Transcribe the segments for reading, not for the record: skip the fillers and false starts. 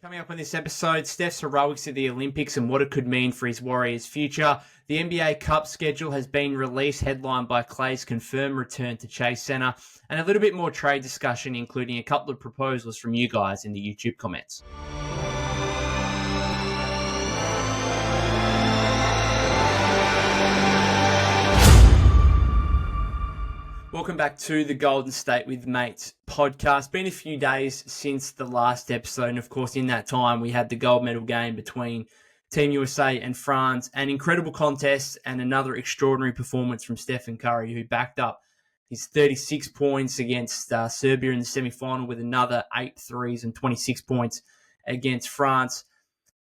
Coming up on this episode, Steph's heroics at the Olympics and what it could mean for his Warriors' future. The NBA Cup schedule has been released, headlined by Klay's confirmed return to Chase Center, and a little bit more trade discussion, including a couple of proposals from you guys in the YouTube comments. Welcome back to the Golden State with Mates podcast. Been a few days since the last episode, and of course in that time we had the gold medal game between Team USA and France, an incredible contest and another extraordinary performance from Stephen Curry, who backed up his 36 points against Serbia in the semi-final with another 8 threes and 26 points against France.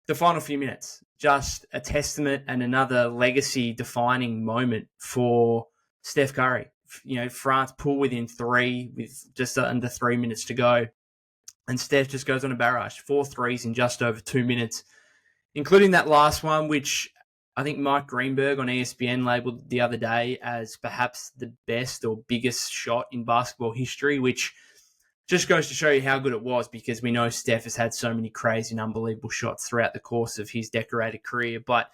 The final few minutes, just a testament and another legacy-defining moment for Steph Curry. You know, France pull within 3 with just under 3 minutes to go. And Steph just goes on a barrage, 4 threes in just over 2 minutes, including that last one, which I think Mike Greenberg on ESPN labeled the other day as perhaps the best or biggest shot in basketball history, which just goes to show you how good it was, because we know Steph has had so many crazy and unbelievable shots throughout the course of his decorated career. But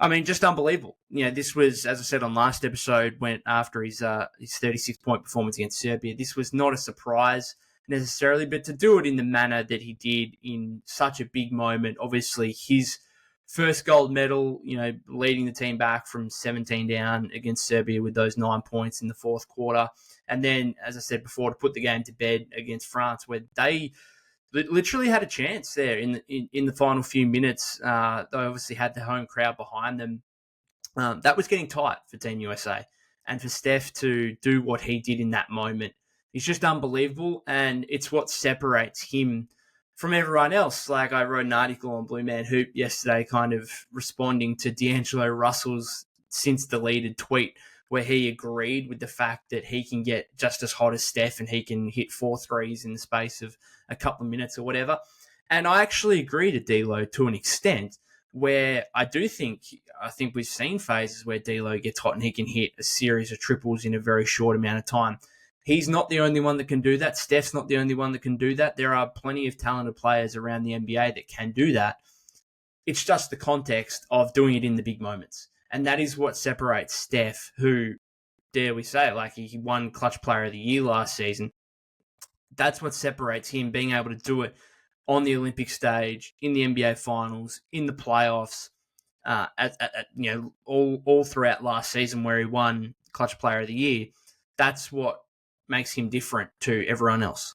I mean, just unbelievable. You know, this was, as I said on last episode, went after his 36-point performance against Serbia. This was not a surprise necessarily, but to do it in the manner that he did in such a big moment, obviously his first gold medal, you know, leading the team back from 17 down against Serbia with those 9 points in the fourth quarter. And then, as I said before, to put the game to bed against France, where they literally had a chance there in the final few minutes. They obviously had the home crowd behind them. That was getting tight for Team USA. And for Steph to do what he did in that moment is just unbelievable. And it's what separates him from everyone else. Like, I wrote an article on Blue Man Hoop yesterday kind of responding to D'Angelo Russell's since deleted tweet, where he agreed with the fact that he can get just as hot as Steph and he can hit 4 threes in the space of a couple of minutes or whatever. And I actually agree to D-Lo to an extent, where I think we've seen phases where D-Lo gets hot and he can hit a series of triples in a very short amount of time. He's not the only one that can do that. Steph's not the only one that can do that. There are plenty of talented players around the NBA that can do that. It's just the context of doing it in the big moments. And that is what separates Steph, who, dare we say, like, he won Clutch Player of the Year last season. That's what separates him, being able to do it on the Olympic stage, in the NBA Finals, in the playoffs, all throughout last season where he won Clutch Player of the Year. That's what makes him different to everyone else.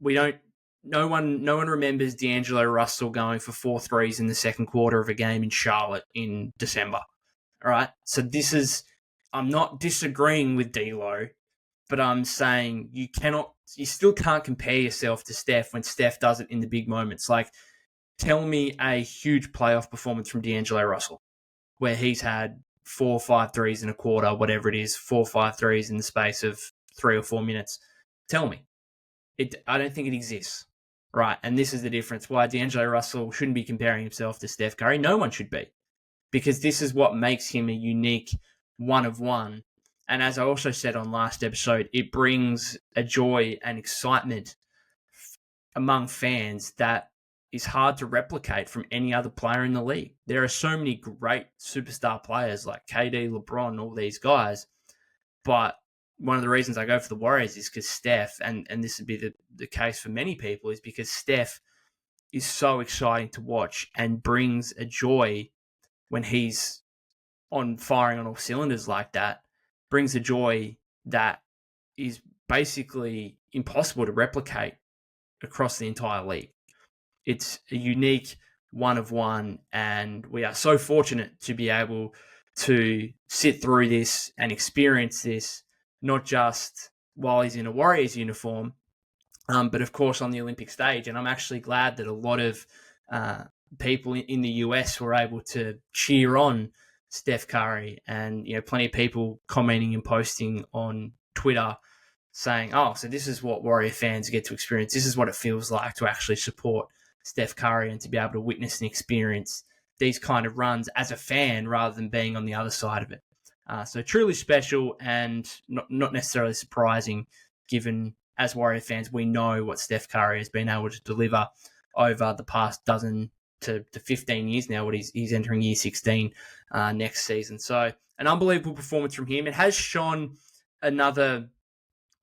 No one remembers D'Angelo Russell going for 4 threes in the second quarter of a game in Charlotte in December. All right. So I'm not disagreeing with D'Lo, but I'm saying you still can't compare yourself to Steph when Steph does it in the big moments. Like, tell me a huge playoff performance from D'Angelo Russell where he's had 4 or 5 threes in a quarter, whatever it is, 4 or 5 threes in the space of 3 or 4 minutes. Tell me. I don't think it exists. Right. And this is the difference why D'Angelo Russell shouldn't be comparing himself to Steph Curry. No one should be. Because this is what makes him a unique one of one. And as I also said on last episode, it brings a joy and excitement among fans that is hard to replicate from any other player in the league. There are so many great superstar players like KD, LeBron, all these guys. But one of the reasons I go for the Warriors is because Steph, and this would be the case for many people, is because Steph is so exciting to watch and brings a joy when he's firing on all cylinders like that, brings a joy that is basically impossible to replicate across the entire league. It's a unique one of one, and we are so fortunate to be able to sit through this and experience this, not just while he's in a Warriors uniform, but of course on the Olympic stage. And I'm actually glad that a lot of people in the US were able to cheer on Steph Curry, and plenty of people commenting and posting on Twitter saying, oh, so this is what Warrior fans get to experience. This is what it feels like to actually support Steph Curry and to be able to witness and experience these kind of runs as a fan rather than being on the other side of it. So truly special and not necessarily surprising, given as Warrior fans, we know what Steph Curry has been able to deliver over the past dozen to 15 years now. What he's entering year 16 next season. So an unbelievable performance from him. It has shone another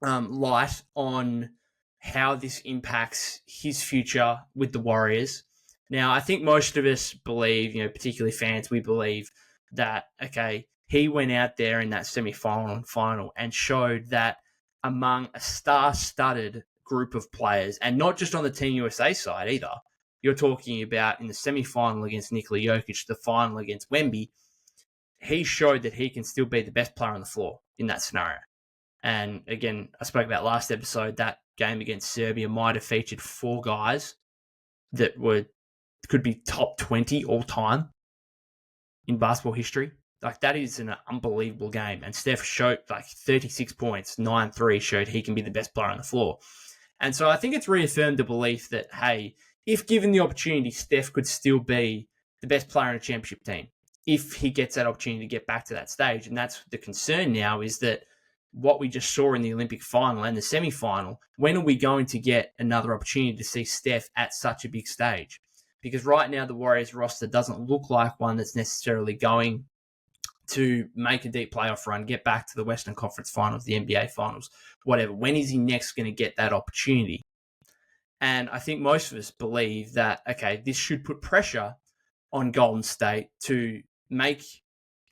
light on how this impacts his future with the Warriors. Now, I think most of us believe, particularly fans, we believe that, okay, he went out there in that semi-final and final and showed that among a star-studded group of players, and not just on the Team USA side either, you're talking about in the semi-final against Nikola Jokic, the final against Wemby, he showed that he can still be the best player on the floor in that scenario. And again, I spoke about last episode, that game against Serbia might have featured 4 guys that could be top 20 all time in basketball history. Like, that is an unbelievable game. And Steph showed 36 points, 9-3, showed he can be the best player on the floor. And so I think it's reaffirmed the belief that, hey, if given the opportunity, Steph could still be the best player in a championship team if he gets that opportunity to get back to that stage. And that's the concern now, is that what we just saw in the Olympic final and the semi-final, when are we going to get another opportunity to see Steph at such a big stage? Because right now the Warriors roster doesn't look like one that's necessarily going to make a deep playoff run, get back to the Western Conference Finals, the NBA Finals, whatever. When is he next going to get that opportunity? And I think most of us believe that, okay, this should put pressure on Golden State to make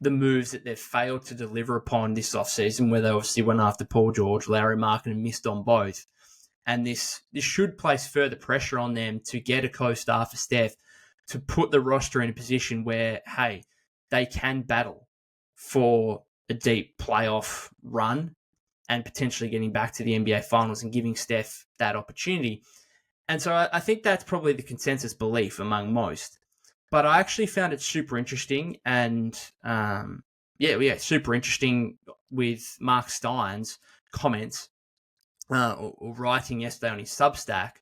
the moves that they've failed to deliver upon this offseason, where they obviously went after Paul George, Larry Markin, and missed on both. And this should place further pressure on them to get a co-star for Steph, to put the roster in a position where, hey, they can battle for a deep playoff run and potentially getting back to the NBA Finals and giving Steph that opportunity. And so I think that's probably the consensus belief among most. But I actually found it super interesting, and super interesting with Mark Stein's comments or writing yesterday on his Substack,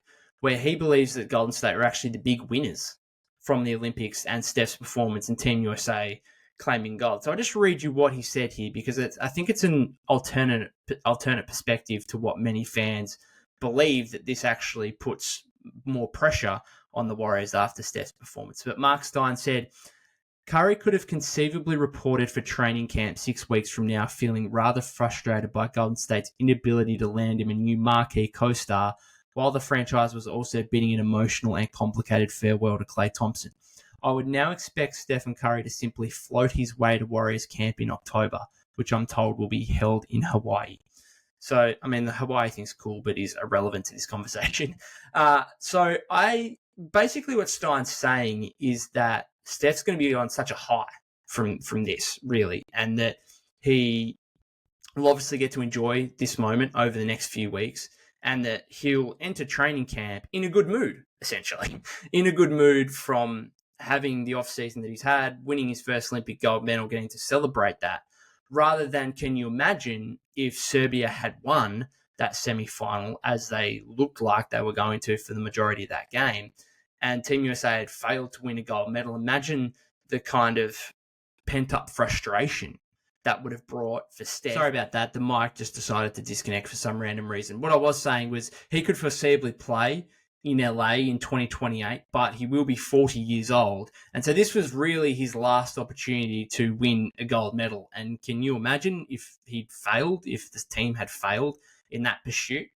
where he believes that Golden State were actually the big winners from the Olympics and Steph's performance in Team USA claiming gold. So I'll just read you what he said here, because I think it's an alternate perspective to what many fans believe, that this actually puts more pressure on the Warriors after Steph's performance. But Mark Stein said, Curry could have conceivably reported for training camp 6 weeks from now feeling rather frustrated by Golden State's inability to land him a new marquee co-star, while the franchise was also bidding an emotional and complicated farewell to Klay Thompson. I would now expect Stephen Curry to simply float his way to Warriors camp in October, which I'm told will be held in Hawaii. So, I mean, the Hawaii thing's cool, but is irrelevant to this conversation. Basically what Stein's saying is that Steph's going to be on such a high from this, really, and that he will obviously get to enjoy this moment over the next few weeks, and that he'll enter training camp in a good mood, essentially, in a good mood from having the off-season that he's had, winning his first Olympic gold medal, getting to celebrate that, rather than, can you imagine if Serbia had won that semi-final, as they looked like they were going to for the majority of that game, and Team USA had failed to win a gold medal? Imagine the kind of pent-up frustration that would have brought for Steph. Sorry about that. The mic just decided to disconnect for some random reason. What I was saying was he could foreseeably play in LA in 2028, but he will be 40 years old. And so this was really his last opportunity to win a gold medal. And can you imagine if he'd failed, if the team had failed in that pursuit?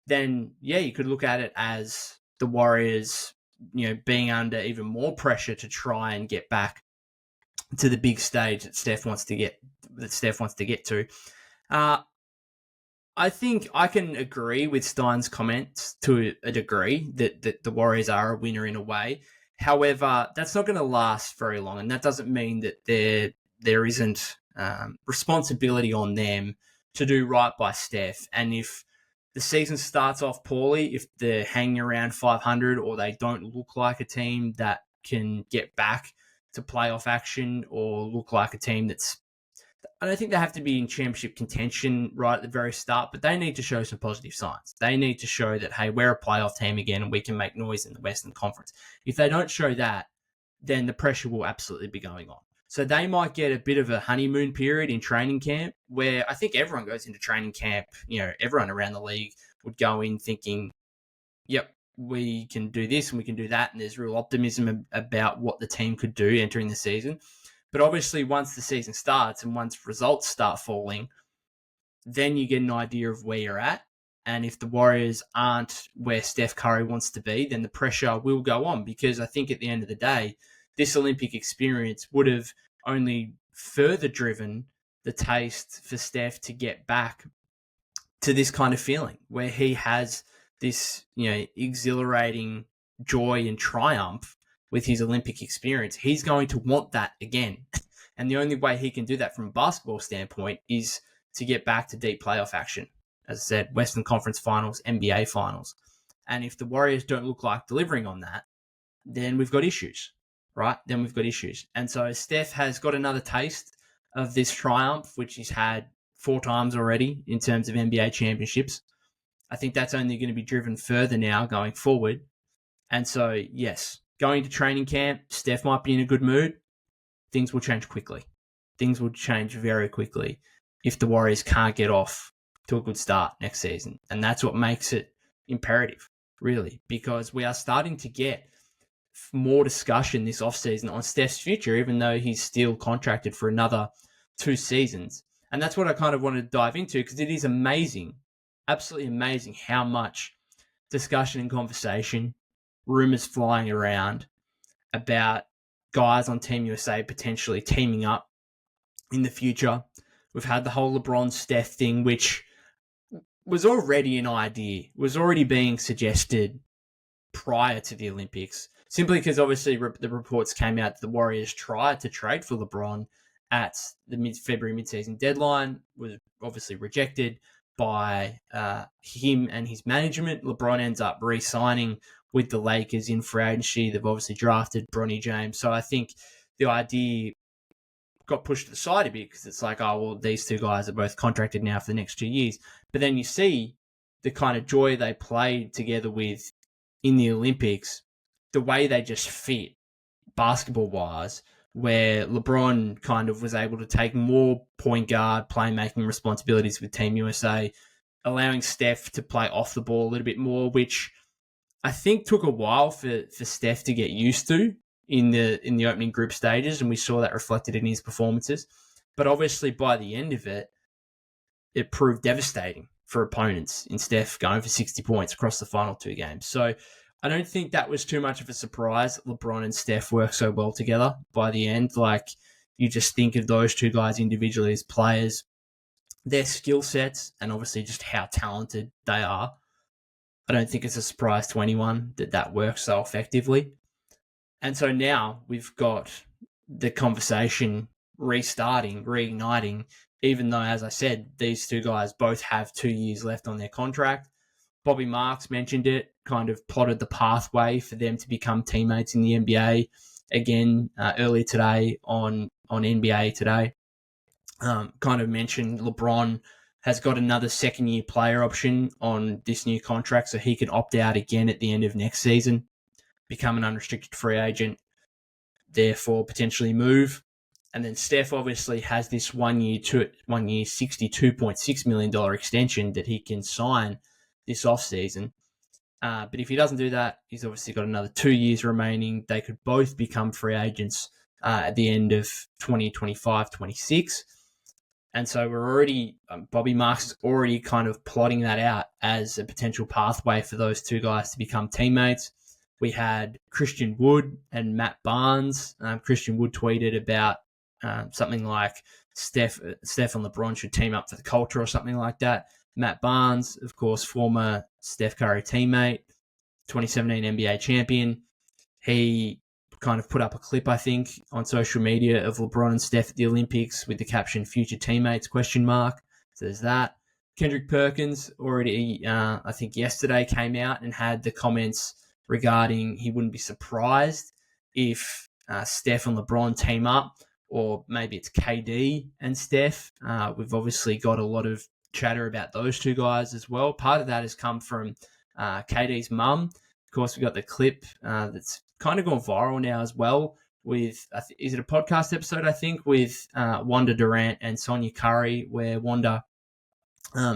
Then, yeah, you could look at it as the Warriors, being under even more pressure to try and get back to the big stage that Steph wants to get to. I think I can agree with Stein's comments to a degree that the Warriors are a winner in a way. However, that's not going to last very long, and that doesn't mean that there isn't responsibility on them to do right by Steph. And if the season starts off poorly, if they're hanging around 500 or they don't look like a team that can get back to playoff action, or look like a team that's, I don't think they have to be in championship contention right at the very start, but they need to show some positive signs. They need to show that, hey, we're a playoff team again and we can make noise in the Western Conference. If they don't show that, then the pressure will absolutely be going on. So they might get a bit of a honeymoon period in training camp, where I think everyone goes into training camp, everyone around the league would go in thinking, yep, we can do this and we can do that, and there's real optimism about what the team could do entering the season. But obviously, once the season starts and once results start falling, then you get an idea of where you're at. And if the Warriors aren't where Steph Curry wants to be, then the pressure will go on, because I think at the end of the day, this Olympic experience would have only further driven the taste for Steph to get back to this kind of feeling where he has this, exhilarating joy and triumph with his Olympic experience. He's going to want that again. And the only way he can do that from a basketball standpoint is to get back to deep playoff action. As I said, Western Conference Finals, NBA Finals. And if the Warriors don't look like delivering on that, then we've got issues, right? Then we've got issues. And so Steph has got another taste of this triumph, which he's had 4 times already in terms of NBA championships. I think that's only going to be driven further now going forward. And so, yes, going to training camp, Steph might be in a good mood. Things will change quickly. Things will change very quickly if the Warriors can't get off to a good start next season. And that's what makes it imperative, really, because we are starting to get more discussion this offseason on Steph's future, even though he's still contracted for another 2 seasons. And that's what I kind of wanted to dive into, because it is amazing, absolutely amazing how much discussion and conversation, rumors flying around about guys on Team USA potentially teaming up in the future. We've had the whole LeBron-Steph thing, which was already an idea, was already being suggested prior to the Olympics, simply because obviously the reports came out that the Warriors tried to trade for LeBron at the mid-February mid-season deadline, was obviously rejected by him and his management. LeBron ends up re-signing with the Lakers in free agency. They've obviously drafted Bronny James. So I think the idea got pushed to the side a bit, because it's like, oh, well, these 2 guys are both contracted now for the next 2 years. But then you see the kind of joy they played together with in the Olympics, the way they just fit basketball-wise, where LeBron kind of was able to take more point guard playmaking responsibilities with Team USA, allowing Steph to play off the ball a little bit more, which I think took a while for Steph to get used to in the opening group stages, and we saw that reflected in his performances. But obviously by the end of it, it proved devastating for opponents in Steph going for 60 points across the final 2 games. So I don't think that was too much of a surprise that LeBron and Steph worked so well together by the end. Like, you just think of those 2 guys individually as players, their skill sets, and obviously just how talented they are. I don't think it's a surprise to anyone that works so effectively. And so now we've got the conversation restarting, reigniting, even though, as I said, these 2 guys both have 2 years left on their contract. Bobby Marks mentioned it, kind of plotted the pathway for them to become teammates in the NBA again earlier today on NBA Today. Kind of mentioned LeBron has got another second-year player option on this new contract, so he can opt out again at the end of next season, become an unrestricted free agent, therefore potentially move. And then Steph obviously has this 1 year, $62.6 million extension that he can sign this offseason. But if he doesn't do that, he's obviously got another 2 years remaining. They could both become free agents at the end of 2025-26. And so we're already, Bobby Marks is already kind of plotting that out as a potential pathway for those 2 guys to become teammates. We had Christian Wood and Matt Barnes. Christian Wood tweeted about something like Steph and LeBron should team up for the culture or something like that. Matt Barnes, of course, former Steph Curry teammate, 2017 NBA champion. He kind of put up a clip, I think, on social media of LeBron and Steph at the Olympics with the caption "Future Teammates?" So there's that. Kendrick Perkins already, I think yesterday, came out and had the comments regarding he wouldn't be surprised if Steph and LeBron team up, or maybe it's KD and Steph. We've obviously got a lot of chatter about those 2 guys as well. Part of that has come from KD's mum. Of course, we got the clip that's kind of gone viral now as well with, is it a podcast episode, I think, with Wanda Durant and Sonia Curry, where Wanda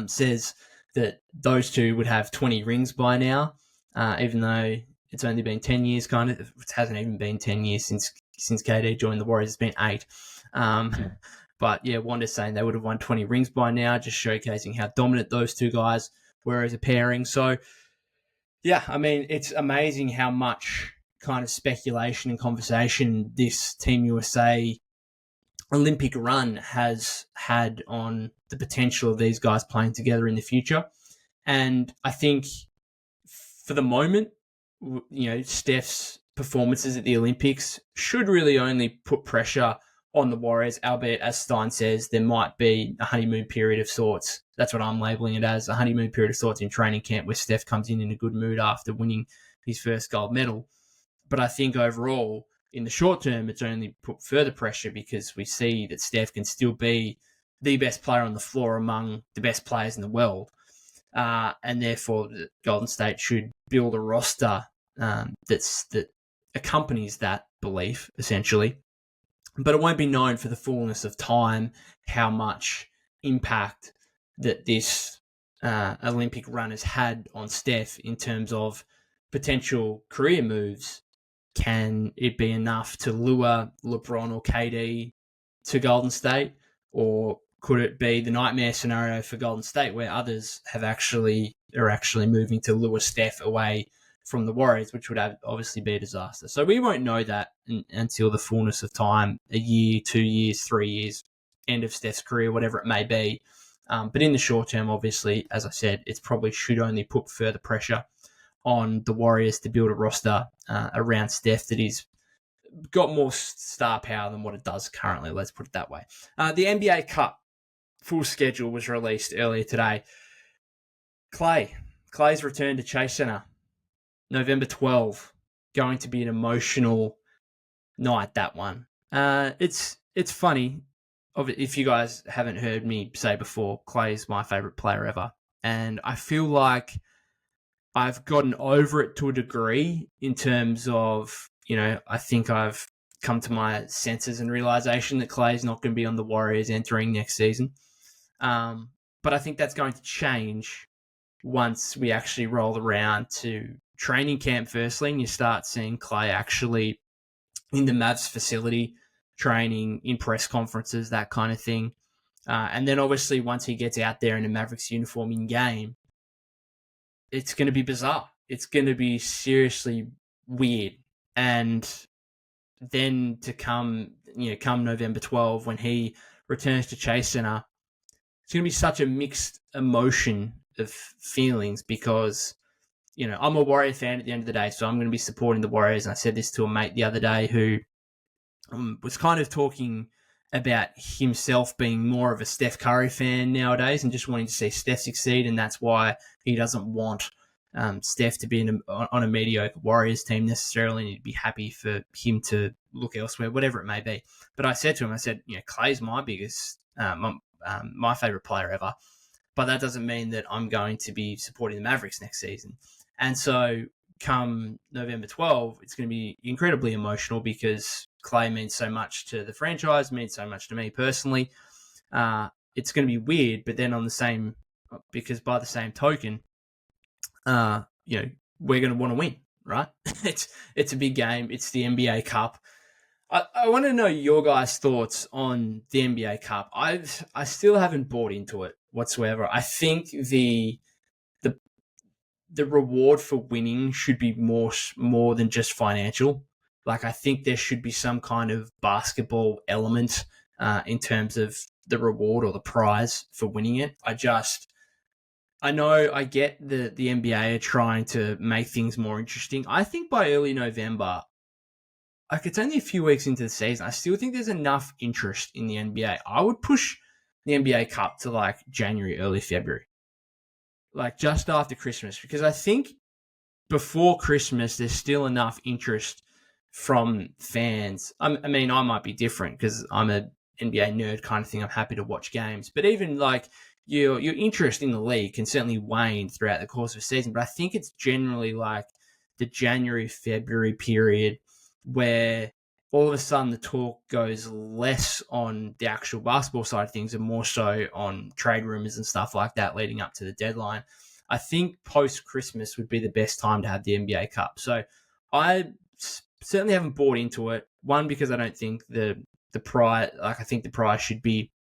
says that those 2 would have 20 rings by now. even though it's only been 10 years, kind of. It hasn't even been 10 years since KD joined the Warriors. It's been 8. But yeah, Wanda's saying they would have won 20 rings by now, just showcasing how dominant those two guys were as a pairing. So yeah, I mean, it's amazing how much kind of speculation and conversation this Team USA Olympic run has had on the potential of these guys playing together in the future. And I think for the moment, Steph's performances at the Olympics should really only put pressure on the Warriors, albeit, as Stein says, there might be a honeymoon period of sorts. That's what I'm labeling it as, a honeymoon period of sorts in training camp where Steph comes in a good mood after winning his first gold medal. But I think overall, in the short term, it's only put further pressure because we see that Steph can still be the best player on the floor among the best players in the world. And therefore, Golden State should build a roster that accompanies that belief, essentially. But it won't be known for the fullness of time how much impact that this Olympic run has had on Steph in terms of potential career moves. Can it be enough to lure LeBron or KD to Golden State? Or could it be the nightmare scenario for Golden State where others are actually moving to lure Steph away from the Warriors, which would obviously be a disaster. So we won't know that until the fullness of time, a year, 2 years, 3 years, end of Steph's career, whatever it may be. But in the short term, obviously, as I said, it probably should only put further pressure on the Warriors to build a roster around Steph that is got more star power than what it does currently. Let's put it that way. The NBA Cup full schedule was released earlier today. Klay's return to Chase Center, November 12, going to be an emotional night, that one. It's funny. If you guys haven't heard me say before, Klay's my favorite player ever. And I feel like I've gotten over it to a degree in terms of, I think I've come to my senses and realization that Klay's not going to be on the Warriors entering next season. But I think that's going to change once we actually roll around to training camp firstly, and you start seeing Klay actually in the Mavs facility, training, in press conferences, that kind of thing. And then obviously once he gets out there in a Mavericks uniform in game, it's going to be bizarre. It's going to be seriously weird. And then to come November 12, when he returns to Chase Center, it's going to be such a mixed emotion of feelings because, I'm a Warrior fan at the end of the day, so I'm going to be supporting the Warriors. And I said this to a mate the other day who was kind of talking about himself being more of a Steph Curry fan nowadays and just wanting to see Steph succeed, and that's why he doesn't want Steph to be on a mediocre Warriors team necessarily, and he'd be happy for him to look elsewhere, whatever it may be. But I said to him, Klay's my biggest, my favorite player ever, but that doesn't mean that I'm going to be supporting the Mavericks next season. And so come November 12, it's going to be incredibly emotional because Klay means so much to the franchise, means so much to me personally. It's going to be weird, but then because by the same token, we're going to want to win, right? It's a big game. It's the NBA Cup. I want to know your guys' thoughts on the NBA Cup. I still haven't bought into it whatsoever. I think the reward for winning should be more than just financial. Like, I think there should be some kind of basketball element in terms of the reward or the prize for winning it. I know I get the NBA are trying to make things more interesting. I think by early November, it's only a few weeks into the season, I still think there's enough interest in the NBA. I would push the NBA Cup to January, early February. Just after Christmas, because I think before Christmas, there's still enough interest from fans. I might be different because I'm a NBA nerd kind of thing. I'm happy to watch games, but even your interest in the league can certainly wane throughout the course of a season. But I think it's generally the January, February period where all of a sudden the talk goes less on the actual basketball side of things and more so on trade rumors and stuff like that leading up to the deadline. I think post-Christmas would be the best time to have the NBA Cup. So I certainly haven't bought into it. One, because I don't think the prize, I think the prize should be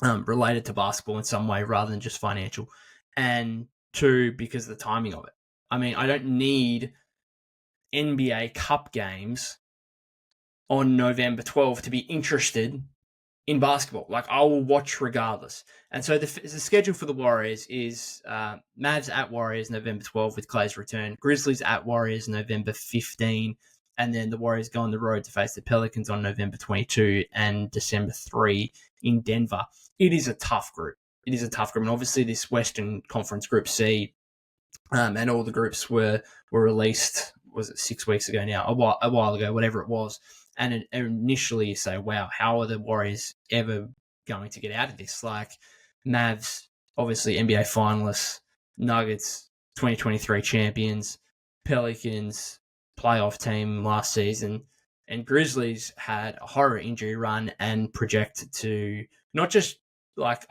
related to basketball in some way rather than just financial. And two, because of the timing of it. I mean, I don't need NBA Cup games on November 12th to be interested in basketball. Like, I will watch regardless. And so the schedule for the Warriors is Mavs at Warriors November 12th with Klay's return, Grizzlies at Warriors November 15, and then the Warriors go on the road to face the Pelicans on November 22 and December 3 in Denver. It is a tough group. And obviously this Western Conference Group C, and all the groups were released, was it 6 weeks ago now, a while ago, whatever it was. And initially you say, wow, how are the Warriors ever going to get out of this? Like, Mavs, obviously NBA finalists, Nuggets, 2023 champions, Pelicans, playoff team last season, and Grizzlies had a horror injury run and project to not just make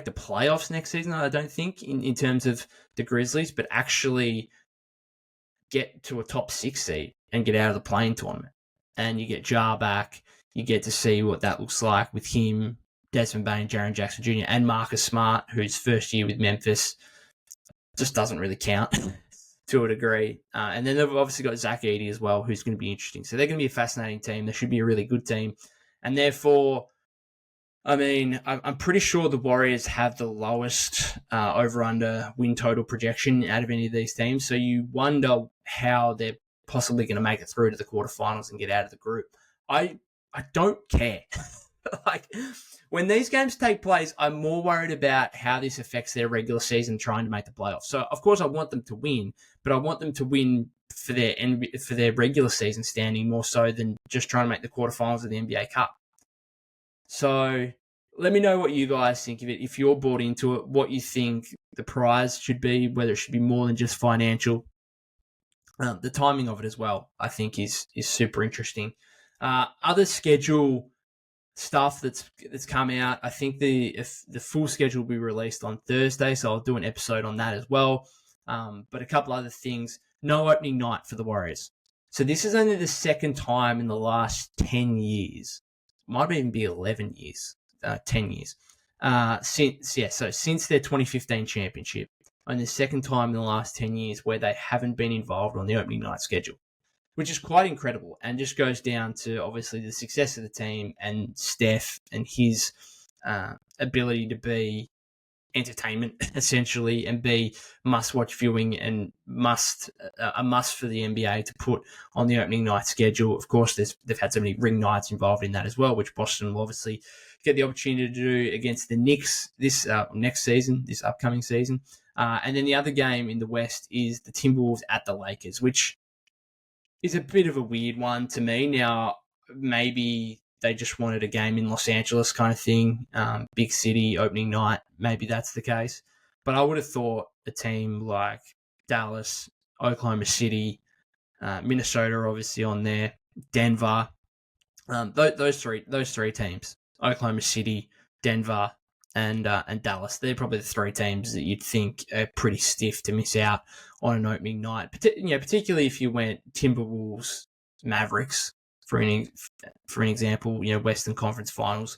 the playoffs next season, I don't think, in terms of the Grizzlies, but actually get to a top 6 seed and get out of the play-in tournament. And you get Jar back. You get to see what that looks like with him, Desmond Bane, Jaren Jackson Jr., and Marcus Smart, whose first year with Memphis just doesn't really count to a degree. And then they've obviously got Zach Edey as well, who's going to be interesting. So they're going to be a fascinating team. They should be a really good team. And therefore, I mean, I'm pretty sure the Warriors have the lowest over-under win total projection out of any of these teams. So you wonder how they're possibly going to make it through to the quarterfinals and get out of the group. I don't care. Like, when these games take place, I'm more worried about how this affects their regular season trying to make the playoffs. So, of course, I want them to win, but I want them to win for their regular season standing more so than just trying to make the quarterfinals of the NBA Cup. So let me know what you guys think of it. If you're bought into it, what you think the prize should be, whether it should be more than just financial. The timing of it as well, I think, is super interesting. Other schedule stuff that's come out, I think the full schedule will be released on Thursday, so I'll do an episode on that as well. But a couple other things. No opening night for the Warriors. So this is only the second time in the last 10 years. Might even be 11 years, 10 years. Since their 2015 championship, only the second time in the last 10 years where they haven't been involved on the opening night schedule, which is quite incredible and just goes down to obviously the success of the team and Steph and his ability to be entertainment essentially and be must-watch viewing and a must for the NBA to put on the opening night schedule. Of course, they've had so many ring nights involved in that as well, which Boston will obviously get the opportunity to do against the Knicks this upcoming season. And then the other game in the West is the Timberwolves at the Lakers, which is a bit of a weird one to me. Now, maybe they just wanted a game in Los Angeles kind of thing, big city, opening night. Maybe that's the case. But I would have thought a team like Dallas, Oklahoma City, Minnesota obviously on there, Denver, those three teams, Oklahoma City, Denver, and Dallas. They're probably the three teams that you'd think are pretty stiff to miss out on an opening night. Particularly if you went Timberwolves, Mavericks, for an example, Western Conference Finals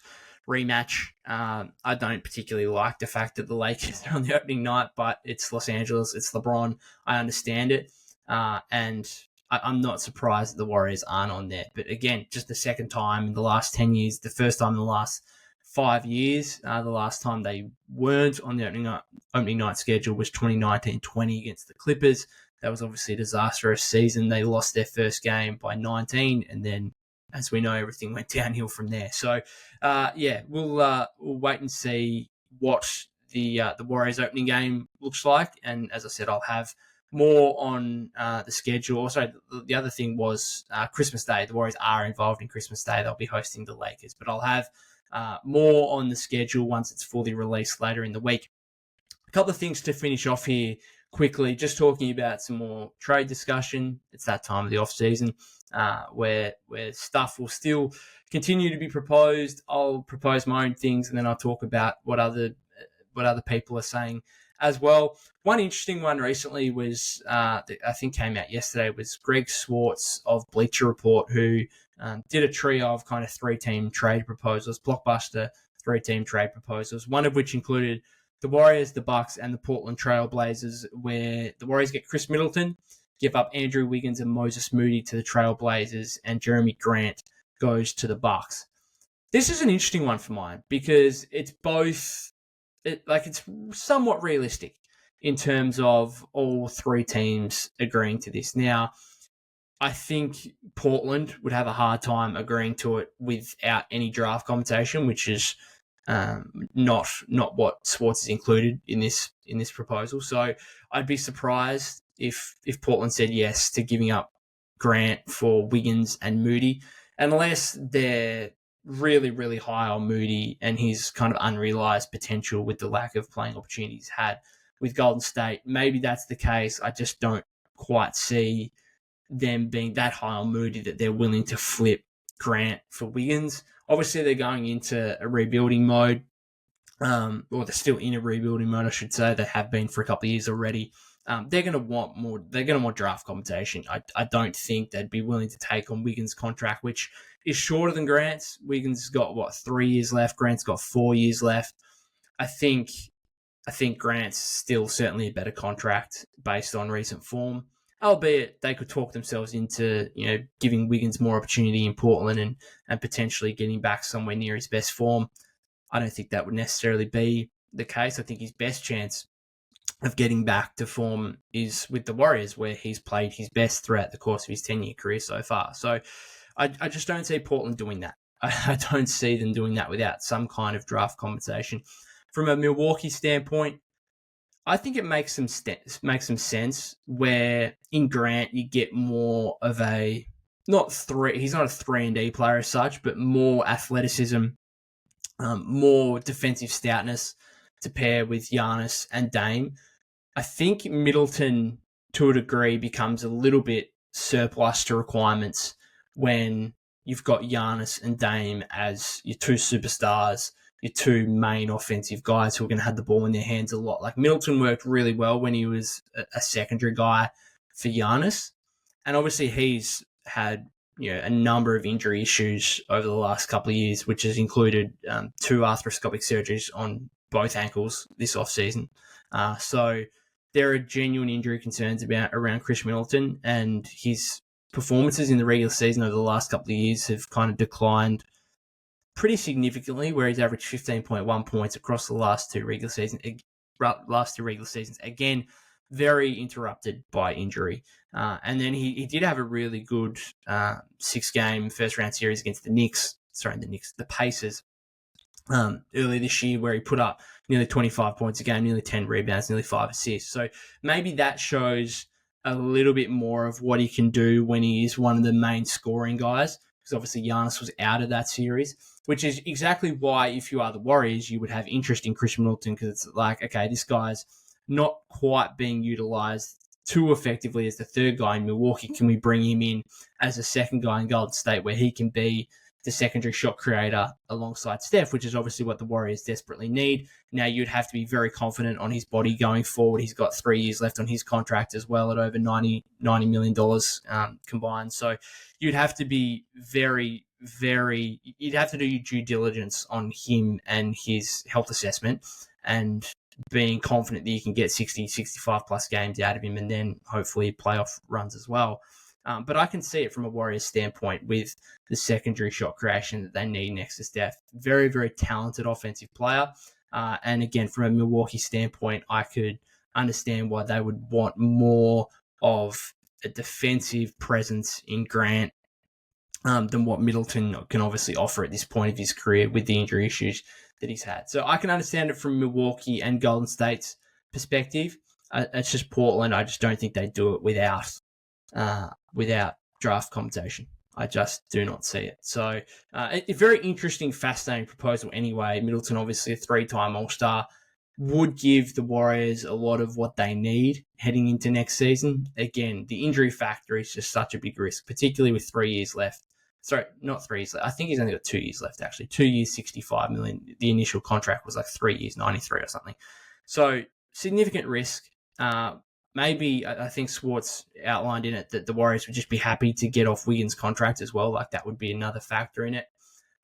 rematch. I don't particularly like the fact that the Lakers are on the opening night, but it's Los Angeles, it's LeBron. I understand it, and I'm not surprised that the Warriors aren't on there. But again, just the second time in the last 10 years, the first time in the last 5 years. The last time they weren't on the opening night schedule was 2019-20 against the Clippers. That was obviously a disastrous season. They lost their first game by 19, and then, as we know, everything went downhill from there. So, we'll wait and see what the Warriors opening game looks like. And as I said, I'll have more on the schedule. Also, the other thing was Christmas Day. The Warriors are involved in Christmas Day. They'll be hosting the Lakers. But I'll have more on the schedule once it's fully released later in the week. A couple of things to finish off here quickly, just talking about some more trade discussion. It's that time of the off-season where stuff will still continue to be proposed. I'll propose my own things, and then I'll talk about what other people are saying as well. One interesting one recently was, that I think came out yesterday, was Greg Swartz of Bleacher Report, who did a trio of kind of 3-team trade proposals, blockbuster 3-team trade proposals, one of which included the Warriors, the Bucks, and the Portland Trail Blazers, where the Warriors get Chris Middleton, give up Andrew Wiggins and Moses Moody to the Trail Blazers, and Jeremy Grant goes to the Bucks. This is an interesting one for mine because it's both, it's somewhat realistic in terms of all 3 teams agreeing to this. Now, I think Portland would have a hard time agreeing to it without any draft compensation, which is not what Swartz is included in this proposal. So I'd be surprised if Portland said yes to giving up Grant for Wiggins and Moody, unless they're really, really high on Moody and his kind of unrealized potential with the lack of playing opportunities had with Golden State. Maybe that's the case. I just don't quite see them being that high on Moody that they're willing to flip Grant for Wiggins. Obviously, they're going into a rebuilding mode, or they're still in a rebuilding mode, I should say. They have been for a couple of years already. They're going to want more. They're going to want draft compensation. I don't think they'd be willing to take on Wiggins' contract, which is shorter than Grant's. Wiggins has got 3 years left. Grant's got 4 years left. I think Grant's still certainly a better contract based on recent form, albeit they could talk themselves into giving Wiggins more opportunity in Portland and potentially getting back somewhere near his best form. I don't think that would necessarily be the case. I think his best chance of getting back to form is with the Warriors, where he's played his best throughout the course of his 10-year career so far. So I just don't see Portland doing that. I don't see them doing that without some kind of draft compensation. From a Milwaukee standpoint, I think it makes some sense where in Grant you get more of he's not a 3-and-D player as such, but more athleticism, more defensive stoutness to pair with Giannis and Dame. I think Middleton, to a degree, becomes a little bit surplus to requirements when you've got Giannis and Dame as your 2 superstars, your 2 main offensive guys who are going to have the ball in their hands a lot. Like, Middleton worked really well when he was a secondary guy for Giannis. And obviously he's had a number of injury issues over the last couple of years, which has included 2 arthroscopic surgeries on both ankles this offseason. So there are genuine injury concerns around Chris Middleton, and his performances in the regular season over the last couple of years have kind of declined pretty significantly, where he's averaged 15.1 points across the last two regular seasons. Again, very interrupted by injury. And then he did have a really good 6-game first-round series against the Pacers earlier this year, where he put up nearly 25 points a game, nearly 10 rebounds, nearly 5 assists. So maybe that shows a little bit more of what he can do when he is one of the main scoring guys, because obviously Giannis was out of that series, which is exactly why, if you are the Warriors, you would have interest in Chris Middleton, because it's like, okay, this guy's not quite being utilized too effectively as the third guy in Milwaukee. Can we bring him in as a second guy in Golden State, where he can be the secondary shot creator alongside Steph, which is obviously what the Warriors desperately need. Now, you'd have to be very confident on his body going forward. He's got 3 years left on his contract as well, at over $90 million combined. So you'd have to be you'd have to do your due diligence on him and his health assessment, and being confident that you can get 60, 65 plus games out of him, and then hopefully playoff runs as well. But I can see it from a Warriors standpoint with the secondary shot creation that they need next to Steph. Very, very talented offensive player. And again, from a Milwaukee standpoint, I could understand why they would want more of a defensive presence in Grant than what Middleton can obviously offer at this point of his career with the injury issues that he's had. So I can understand it from Milwaukee and Golden State's perspective. It's just Portland. I just don't think they do it without draft compensation. I just do not see it. So a very interesting, fascinating proposal anyway. Middleton, obviously a 3-time All-Star, would give the Warriors a lot of what they need heading into next season. Again, the injury factor is just such a big risk, particularly with 3 years left. Sorry, not 3 years left. I think he's only got 2 years left, actually. 2 years, $65 million. The initial contract was like 3 years, 93 or something. So significant risk. Maybe I think Swartz outlined in it that the Warriors would just be happy to get off Wiggins' contract as well. Like that would be another factor in it.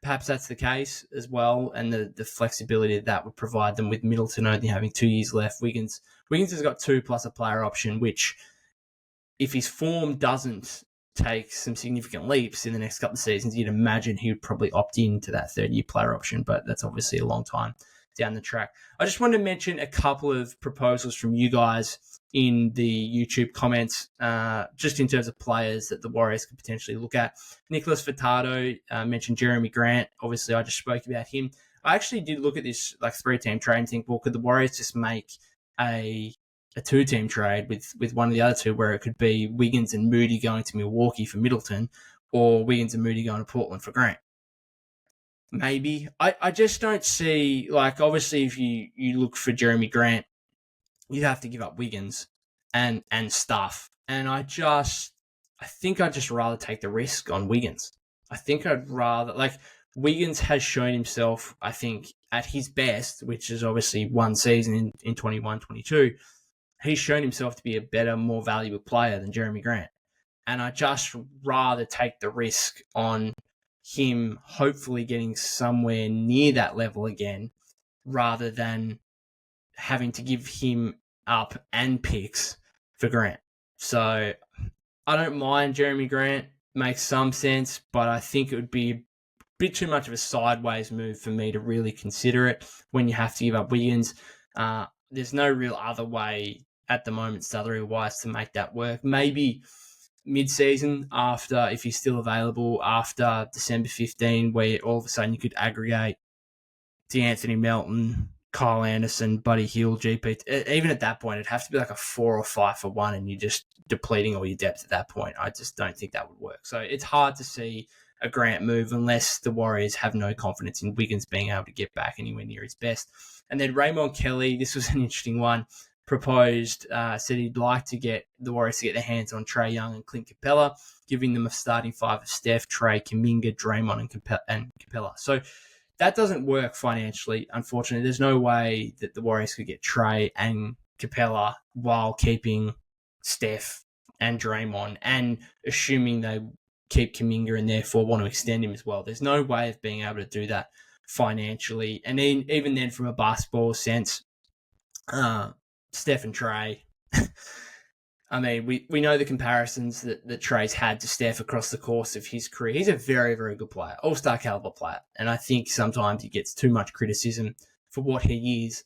Perhaps that's the case as well, and the flexibility that would provide them with Middleton only having 2 years left. Wiggins has got 2 plus a player option, which if his form doesn't take some significant leaps in the next couple of seasons, you'd imagine he would probably opt into that 3rd-year player option, but that's obviously a long time down the track. I just wanted to mention a couple of proposals from you guys in the YouTube comments, just in terms of players that the Warriors could potentially look at. Nicholas Furtado mentioned Jeremy Grant. Obviously, I just spoke about him. I actually did look at this 3-team trade and think, well, could the Warriors just make a 2-team trade with one of the other two, where it could be Wiggins and Moody going to Milwaukee for Middleton, or Wiggins and Moody going to Portland for Grant? Maybe. I just don't see, obviously if you look for Jeremy Grant, you have to give up Wiggins and stuff. And I think I'd just rather take the risk on Wiggins. I think I'd rather, Wiggins has shown himself, I think, at his best, which is obviously one season in 21-22, he's shown himself to be a better, more valuable player than Jeremy Grant. And I just rather take the risk on him hopefully getting somewhere near that level again, rather than having to give him up and picks for Grant. So I don't mind Jeremy Grant, makes some sense, but I think it would be a bit too much of a sideways move for me to really consider it when you have to give up Wiggins. There's no real other way at the moment, salary-wise, to make that work. Maybe mid-season, after, if he's still available, after December 15, where all of a sudden you could aggregate DeAnthony Melton, Kyle Anderson, Buddy Hield, GP. Even at that point, it'd have to be like a 4 or 5 for 1, and you're just depleting all your depth at that point. I just don't think that would work. So it's hard to see a Grant move unless the Warriors have no confidence in Wiggins being able to get back anywhere near his best. And then Raymond Kelly, this was an interesting one, proposed, said he'd like to get the Warriors to get their hands on Trae Young and Clint Capella, giving them a starting 5 of Steph, Trae, Kuminga, Draymond, and Capella. So that doesn't work financially, unfortunately. There's no way that the Warriors could get Trae and Capella while keeping Steph and Draymond, and assuming they keep Kuminga and therefore want to extend him as well. There's no way of being able to do that financially. And then, even then, from a basketball sense, Steph and Trae, I mean, we know the comparisons that Trae's had to Steph across the course of his career. He's a very, very good player, all-star caliber player. And I think sometimes he gets too much criticism for what he is.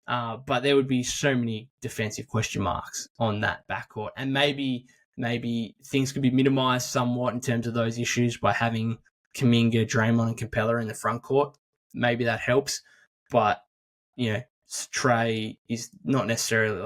But there would be so many defensive question marks on that backcourt. And maybe things could be minimized somewhat in terms of those issues by having Kuminga, Draymond, and Capella in the front court. Maybe that helps. But, Trae is not necessarily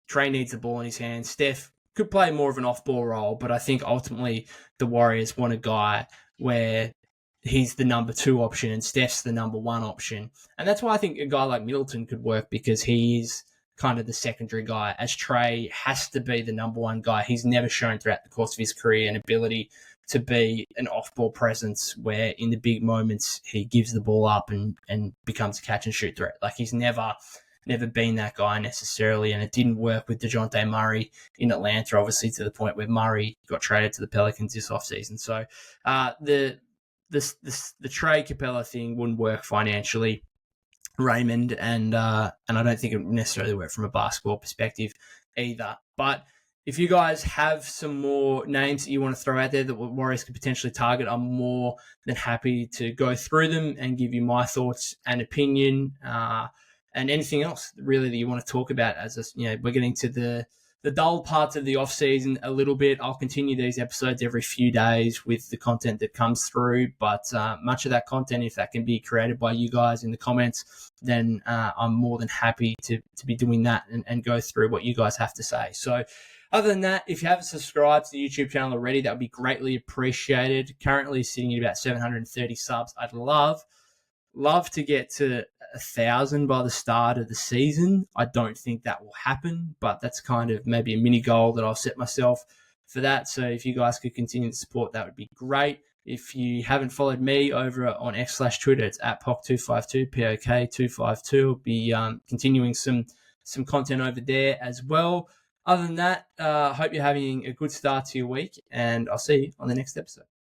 Trae needs the ball in his hands. Steph could play more of an off-ball role, but I think ultimately the Warriors want a guy where he's the number 2 option and Steph's the number 1 option. And that's why I think a guy like Middleton could work, because he is kind of the secondary guy, as Trae has to be the number 1 guy. He's never shown throughout the course of his career an ability to be an off-ball presence where in the big moments he gives the ball up and becomes a catch-and-shoot threat. He's never been that guy necessarily, and it didn't work with DeJounte Murray in Atlanta, obviously, to the point where Murray got traded to the Pelicans this offseason. So the Trae Capella thing wouldn't work financially, Raymond, and I don't think it would necessarily work from a basketball perspective either. But if you guys have some more names that you want to throw out there that Warriors could potentially target, I'm more than happy to go through them and give you my thoughts and opinion, and anything else really that you want to talk about. We're getting to the dull parts of the off season a little bit. I'll continue these episodes every few days with the content that comes through, but much of that content, if that can be created by you guys in the comments, then I'm more than happy to be doing that and go through what you guys have to say. So other than that, if you haven't subscribed to the YouTube channel already, that would be greatly appreciated. Currently sitting at about 730 subs. I'd love to get to 1,000 by the start of the season. I don't think that will happen, but that's kind of maybe a mini goal that I'll set myself for that. So if you guys could continue to support, that would be great. If you haven't followed me over on X/Twitter, it's at POC252, POK252. I'll be continuing some some content over there as well. Other than that, I hope you're having a good start to your week, and I'll see you on the next episode.